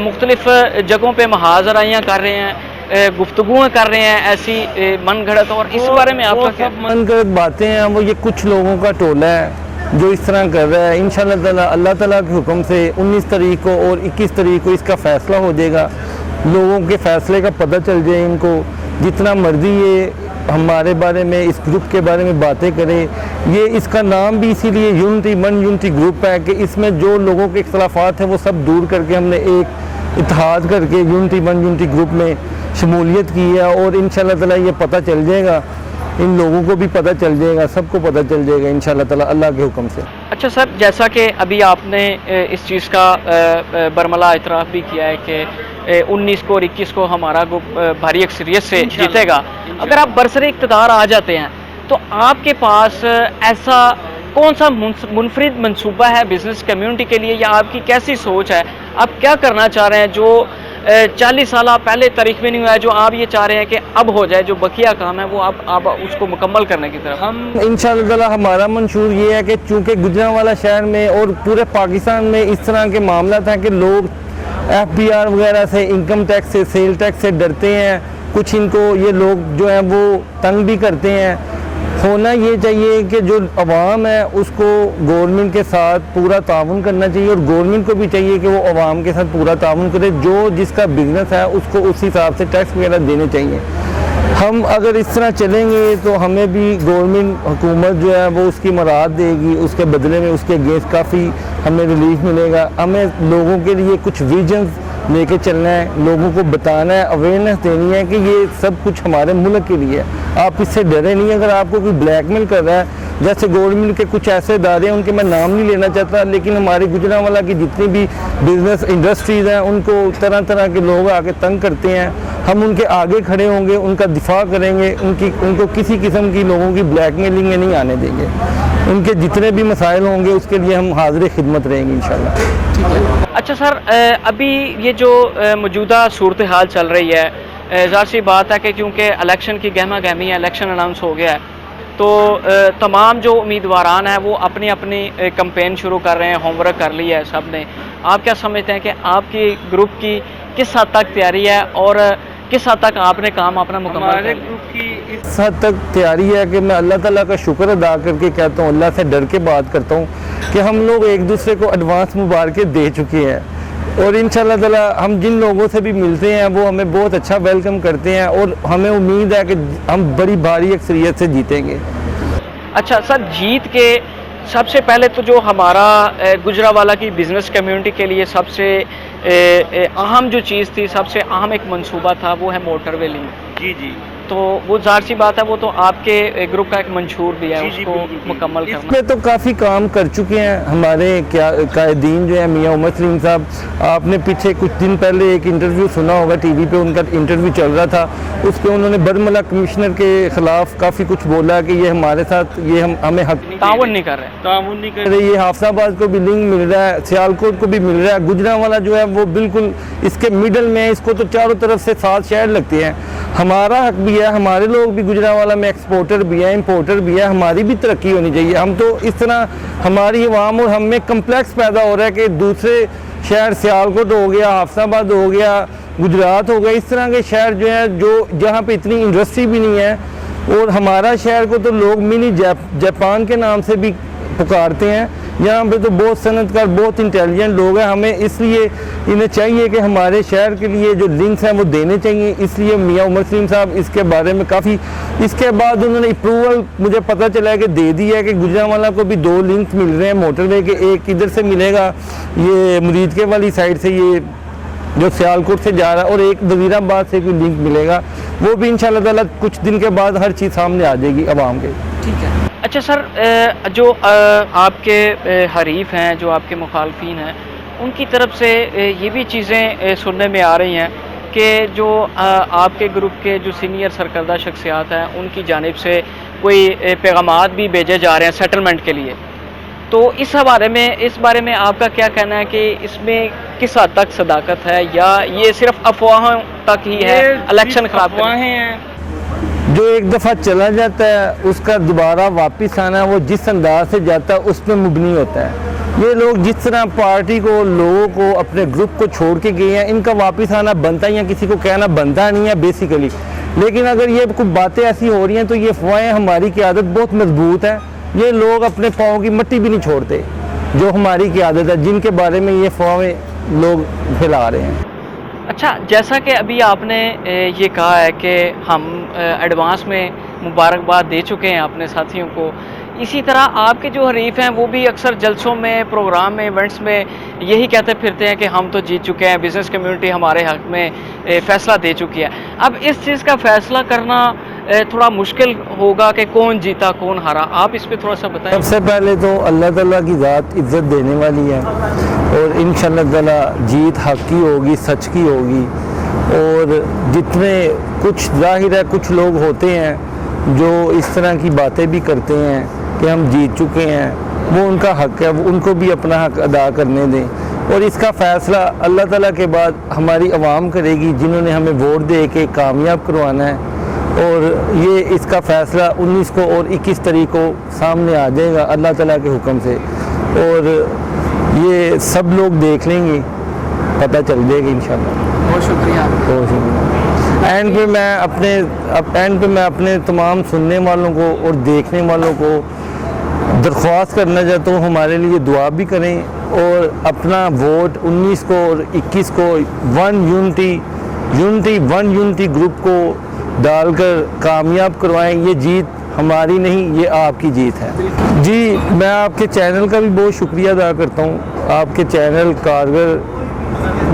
مختلف جگہوں پہ محاذرائیاں کر رہے ہیں, گفتگویں کر رہے ہیں ایسی من گھڑت, اور اس بارے میں آپ کا کیا؟ من گھڑت باتیں ہیں, وہ یہ کچھ لوگوں کا ٹولہ ہے جو اس طرح کر رہا ہے. انشاءاللہ تعالی اللہ تعالیٰ کے حکم سے 19 تاریخ کو اور 21 تاریخ کو اس کا فیصلہ ہو جائے گا. لوگوں کے فیصلے کا پتہ چل جائے ان کو. جتنا مرضی یہ ہمارے بارے میں, اس گروپ کے بارے میں باتیں کرے, یہ اس کا نام بھی اسی لیے یونٹی گروپ ہے کہ اس میں جو لوگوں کے اختلافات ہیں وہ سب دور کر کے ہم نے ایک اتحاد کر کے یونٹی گروپ میں شمولیت کی ہے. اور انشاءاللہ تعالی یہ پتہ چل جائے گا, ان لوگوں کو بھی پتہ چل جائے گا, سب کو پتہ چل جائے گا انشاءاللہ تعالی اللہ کے حکم سے. اچھا سر, جیسا کہ ابھی آپ نے اس چیز کا برملا اعتراف بھی کیا ہے کہ 19 کو اور 21 کو ہمارا گروپ بھاری اکثریت سے جیتے گا, اگر آپ برسر اقتدار آ جاتے ہیں تو آپ کے پاس ایسا کون سا منفرد منصوبہ ہے بزنس کمیونٹی کے لیے, یا آپ کی کیسی سوچ ہے, آپ کیا کرنا چاہ رہے ہیں جو 40 سالہ پہلے تاریخ میں نہیں ہوا ہے, جو آپ یہ چاہ رہے ہیں کہ اب ہو جائے, جو بقیہ کام ہے وہ آپ اس کو مکمل کرنے کی طرف؟ ہم انشاءاللہ تعالی ہمارا منشور یہ ہے کہ چونکہ گجرانوالہ شہر میں اور پورے پاکستان میں اس طرح کے معاملات ہیں کہ لوگ FBR وغیرہ سے, انکم ٹیکس سے, سیل ٹیکس سے ڈرتے ہیں, کچھ ان کو یہ لوگ جو ہیں وہ تنگ بھی کرتے ہیں. ہونا یہ چاہیے کہ جو عوام ہے اس کو گورنمنٹ کے ساتھ پورا تعاون کرنا چاہیے, اور گورنمنٹ کو بھی چاہیے کہ وہ عوام کے ساتھ پورا تعاون کرے. جو جس کا بزنس ہے اس کو اس حساب سے ٹیکس وغیرہ دینے چاہیے. ہم اگر اس طرح چلیں گے تو ہمیں بھی گورنمنٹ حکومت جو ہے وہ اس کی مراد دے گی, اس کے بدلے میں اس کے اگینسٹ کافی ہمیں ریلیف ملے گا. ہمیں لوگوں کے لیے کچھ ویژنز لے کے چلنا ہے, لوگوں کو بتانا ہے, اویئرنیس دینی ہے کہ یہ سب کچھ ہمارے ملک کے لیے ہے. آپ اس سے ڈرے نہیں. اگر آپ کو کوئی بلیک میل کر رہا ہے, جیسے گورنمنٹ کے کچھ ایسے ادارے ہیں ان کے میں نام نہیں لینا چاہتا, لیکن ہماری گجرانوالہ کی جتنی بھی بزنس انڈسٹریز ہیں ان کو طرح طرح کے لوگ آ کے تنگ کرتے ہیں, ہم ان کے آگے کھڑے ہوں گے, ان کا دفاع کریں گے, ان کو کسی قسم کی لوگوں کی بلیک میلنگ میں نہیں آنے دیں گے. ان کے جتنے بھی مسائل ہوں گے اس کے لیے ہم حاضر خدمت رہیں گے انشاءاللہ. اچھا سر, ابھی یہ جو موجودہ صورتحال چل رہی ہے, ظاہر سی بات ہے کہ چونکہ الیکشن کی گہما گہمی ہے, الیکشن اناؤنس ہو گیا ہے, تو تمام جو امیدواران ہیں وہ اپنی اپنی کمپین شروع کر رہے ہیں, ہوم ورک کر لی ہے سب نے. آپ کیا سمجھتے ہیں کہ آپ کی گروپ کی کس حد تک تیاری ہے اور کس حد تک آپ نے کام اپنا مکمل کر لیا؟ ہمارے گروپ کی اس حد تک تیاری ہے کہ میں اللہ تعالیٰ کا شکر ادا کر کے کہتا ہوں, اللہ سے ڈر کے بات کرتا ہوں کہ ہم لوگ ایک دوسرے کو ایڈوانس مبارکیں دے چکے ہیں, اور انشاءاللہ تعالیٰ ہم جن لوگوں سے بھی ملتے ہیں وہ ہمیں بہت اچھا ویلکم کرتے ہیں, اور ہمیں امید ہے کہ ہم بڑی بھاری اکثریت سے جیتیں گے. اچھا سر, جیت کے سب سے پہلے تو جو ہمارا گجرانوالہ کی بزنس کمیونٹی کے لیے سب سے اہم جو چیز تھی, سب سے اہم ایک منصوبہ تھا, وہ ہے موٹر وے لنک. جی تو وہ ظاہر سی بات ہے, وہ تو آپ کے گروپ کا ایک منشور بھی ہے, اس کو مکمل کرنا. اس میں تو کافی کام کر چکے ہیں ہمارے قائدین جو ہیں, میاں عمر سلیم صاحب. آپ نے پیچھے کچھ دن پہلے ایک انٹرویو سنا ہوگا, ٹی وی پہ ان کا انٹرویو چل رہا تھا, اس پہ انہوں نے برملا کمشنر کے خلاف کافی کچھ بولا کہ یہ ہمارے ساتھ یہ ہمیں تعاون نہیں کر رہے, یہ حافظ آباد کو بھی لنک مل رہا ہے, سیالکوٹ کو بھی مل رہا ہے. گجرانوالہ جو ہے وہ بالکل اس کے مڈل میں, اس کو تو چاروں طرف سے 7 شہر لگتے ہیں. ہمارا حق بھی ہے, ہمارے لوگ بھی گجرانوالہ میں ایکسپورٹر بھی ہیں, امپورٹر بھی ہے, ہماری بھی ترقی ہونی چاہیے. ہم تو اس طرح ہماری عوام اور ہم میں کمپلیکس پیدا ہو رہا ہے کہ دوسرے شہر سیالکوٹ ہو گیا, حافظ آباد ہو گیا, گجرات ہو گیا, اس طرح کے شہر جو ہیں جو جہاں پہ اتنی انڈسٹری بھی نہیں ہے, اور ہمارا شہر کو تو لوگ منی جاپان کے نام سے بھی پکارتے ہیں. یہاں پہ تو بہت صنعت کار, بہت انٹیلیجنٹ لوگ ہیں. ہمیں اس لیے انہیں چاہیے کہ ہمارے شہر کے لیے جو لنکس ہیں وہ دینے چاہیے. اس لیے میاں عمر سلیم صاحب اس کے بارے میں کافی, اس کے بعد انہوں نے اپروول مجھے پتہ چلا ہے کہ دے دی ہے کہ گجرانوالہ کو بھی 2 لنکس مل رہے ہیں موٹر وے کے. ایک ادھر سے ملے گا, یہ مریدکے والی سائڈ سے, یہ جو سیالکوٹ سے جا رہا ہے, اور ایک وزیر آباد سے کوئی لنک ملے گا. وہ بھی انشاءاللہ تعالیٰ کچھ دن کے بعد ہر چیز سامنے آ جائے گی عوام کے. ٹھیک ہے. اچھا سر, جو آپ کے حریف ہیں, جو آپ کے مخالفین ہیں, ان کی طرف سے یہ بھی چیزیں سننے میں آ رہی ہیں کہ جو آپ کے گروپ کے جو سینئر سرکردہ شخصیات ہیں ان کی جانب سے کوئی پیغامات بھی بھیجے جا رہے ہیں سیٹلمنٹ کے لیے. تو اس بارے میں آپ کا کیا کہنا ہے کہ اس میں کس حد تک صداقت ہے, یا یہ صرف افواہوں تک ہی ہے, الیکشن خراب افواہیں ہیں؟ جو ایک دفعہ چلا جاتا ہے اس کا دوبارہ واپس آنا, وہ جس انداز سے جاتا ہے اس پہ مبنی ہوتا ہے. یہ لوگ جس طرح پارٹی کو لوگوں کو اپنے گروپ کو چھوڑ کے گئے ہیں، ان کا واپس آنا بنتا ہے یا کسی کو کہنا بنتا نہیں ہے بیسیکلی. لیکن اگر یہ کچھ باتیں ایسی ہو رہی ہیں تو یہ افواہیں، ہماری قیادت بہت مضبوط ہے. یہ لوگ اپنے پاؤں کی مٹی بھی نہیں چھوڑتے، جو ہماری قیادت ہے، جن کے بارے میں یہ افواہیں لوگ پھیلا رہے ہیں. اچھا، جیسا کہ ابھی آپ نے یہ کہا ہے کہ ہم ایڈوانس میں مبارکباد دے چکے ہیں اپنے ساتھیوں کو، اسی طرح آپ کے جو حریف ہیں وہ بھی اکثر جلسوں میں، پروگرام میں، ایونٹس میں یہی کہتے پھرتے ہیں کہ ہم تو جیت چکے ہیں، بزنس کمیونٹی ہمارے حق میں فیصلہ دے چکی ہے. اب اس چیز کا فیصلہ کرنا تھوڑا مشکل ہوگا کہ کون جیتا کون ہارا. آپ اس پہ تھوڑا سا بتائیں. سب سے پہلے تو اللہ تعالیٰ کی ذات عزت دینے والی ہے، اور انشاءاللہ تعالیٰ جیت حق کی ہوگی، سچ کی ہوگی. اور جتنے کچھ ظاہر ہے کچھ لوگ ہوتے ہیں جو اس طرح کی باتیں بھی کرتے ہیں کہ ہم جیت چکے ہیں، وہ ان کا حق ہے، وہ ان کو بھی اپنا حق ادا کرنے دیں. اور اس کا فیصلہ اللہ تعالیٰ کے بعد ہماری عوام کرے گی، جنہوں نے ہمیں ووٹ دے کے کامیاب کروانا ہے. اور یہ اس کا فیصلہ 19 کو اور 21 تاریخ کو سامنے آ جائے گا اللہ تعالیٰ کے حکم سے، اور یہ سب لوگ دیکھ لیں گے، پتہ چل جائے گا انشاءاللہ. بہت شکریہ. بہت شکریہ. اینڈ پہ میں اپنے تمام سننے والوں کو اور دیکھنے والوں کو درخواست کرنا چاہتا ہوں، ہمارے لیے دعا بھی کریں، اور اپنا ووٹ 19 کو اور 21 کو ون یونٹی گروپ کو ڈال کر کامیاب کروائیں. یہ جیت ہماری نہیں، یہ آپ کی جیت ہے. جی، میں آپ کے چینل کا بھی بہت شکریہ ادا کرتا ہوں. آپ کے چینل کارگر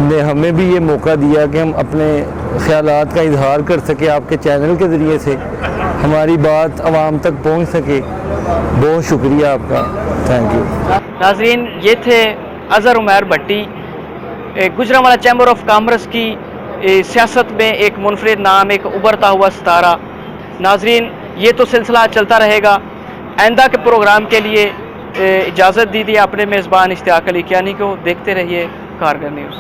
نے ہمیں بھی یہ موقع دیا کہ ہم اپنے خیالات کا اظہار کر سکے، آپ کے چینل کے ذریعے سے ہماری بات عوام تک پہنچ سکے. بہت شکریہ آپ کا. Thank you. ناظرین، یہ تھے اظہر عمیر بھٹی، گجرانوالہ چیمبر آف کامرس کی سیاست میں ایک منفرد نام، ایک ابھرتا ہوا ستارہ. ناظرین، یہ تو سلسلہ چلتا رہے گا. آئندہ کے پروگرام کے لیے اجازت دیجیے اپنے میزبان اشتیاق علی کیانی کو. دیکھتے رہیے کارگر نیوز.